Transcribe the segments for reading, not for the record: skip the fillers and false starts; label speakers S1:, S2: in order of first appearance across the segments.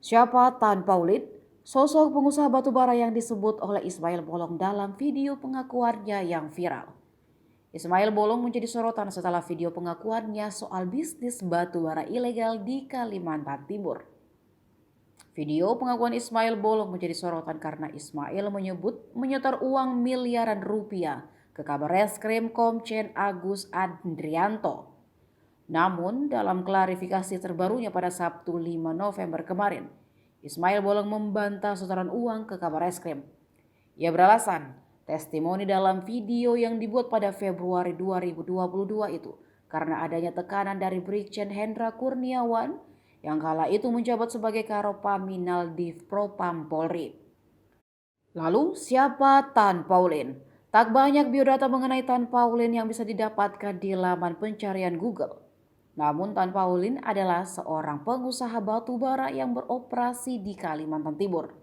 S1: Siapa Tan Paulin? Sosok pengusaha batubara yang disebut oleh Ismail Bolong dalam video pengakuannya yang viral. Ismail Bolong menjadi sorotan setelah video pengakuannya soal bisnis batubara ilegal di Kalimantan Timur. Video pengakuan Ismail Bolong menjadi sorotan karena Ismail menyebut menyetor uang miliaran rupiah ke Kabarreskrim Komjen Agus Andrianto. Namun, dalam klarifikasi terbarunya pada Sabtu 5 November kemarin, Ismail Bolong membantah setoran uang ke Kabarreskrim. Ia beralasan, testimoni dalam video yang dibuat pada Februari 2022 itu karena adanya tekanan dari Brigjen Hendra Kurniawan yang kala itu menjabat sebagai Karopaminal Div Propam Polri. Lalu, siapa Tan Paulin? Tak banyak biodata mengenai Tan Paulin yang bisa didapatkan di laman pencarian Google. Namun Tan Paulin adalah seorang pengusaha batu bara yang beroperasi di Kalimantan Timur.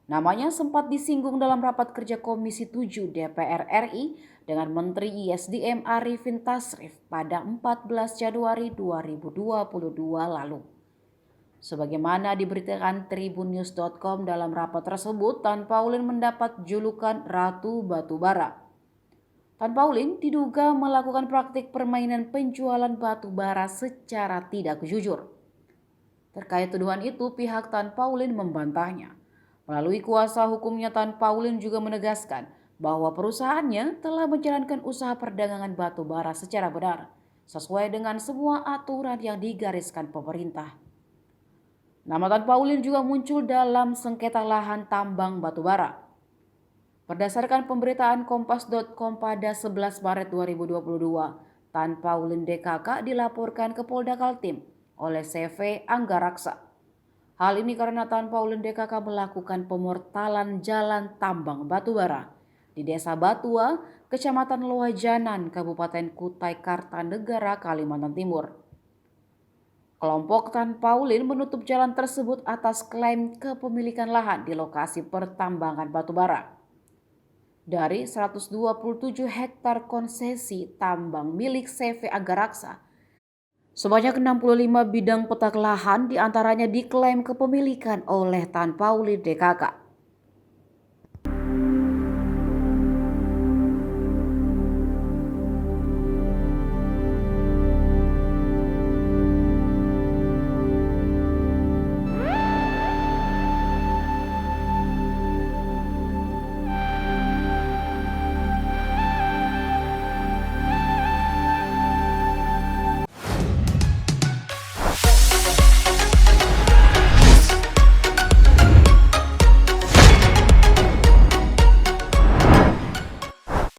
S1: Namanya sempat disinggung dalam rapat kerja Komisi 7 DPR RI dengan Menteri ISDM Arifin Tasrif pada 14 Januari 2022 lalu. Sebagaimana diberitakan tribunnews.com dalam rapat tersebut, Tan Paulin mendapat julukan Ratu Batubara. Tan Paulin diduga melakukan praktik permainan penjualan batu bara secara tidak jujur. Terkait tuduhan itu, pihak Tan Paulin membantahnya. Melalui kuasa hukumnya, Tan Paulin juga menegaskan bahwa perusahaannya telah menjalankan usaha perdagangan batu bara secara benar, sesuai dengan semua aturan yang digariskan pemerintah. Nama Tan Paulin juga muncul dalam sengketa lahan tambang batu bara. Berdasarkan pemberitaan kompas.com pada 11 Maret 2022, Tan Paulin DKK dilaporkan ke Polda Kaltim oleh CV Anggaraksa. Hal ini karena Tan Paulin DKK melakukan pemortalan jalan tambang batubara di Desa Batua, Kecamatan Loajanan, Kabupaten Kutai Kartanegara, Kalimantan Timur. Kelompok Tan Paulin menutup jalan tersebut atas klaim kepemilikan lahan di lokasi pertambangan batubara. Dari 127 hektar konsesi tambang milik CV Anggaraksa, sebanyak 65 bidang petak lahan diantaranya diklaim kepemilikan oleh Tan Paulin DKK.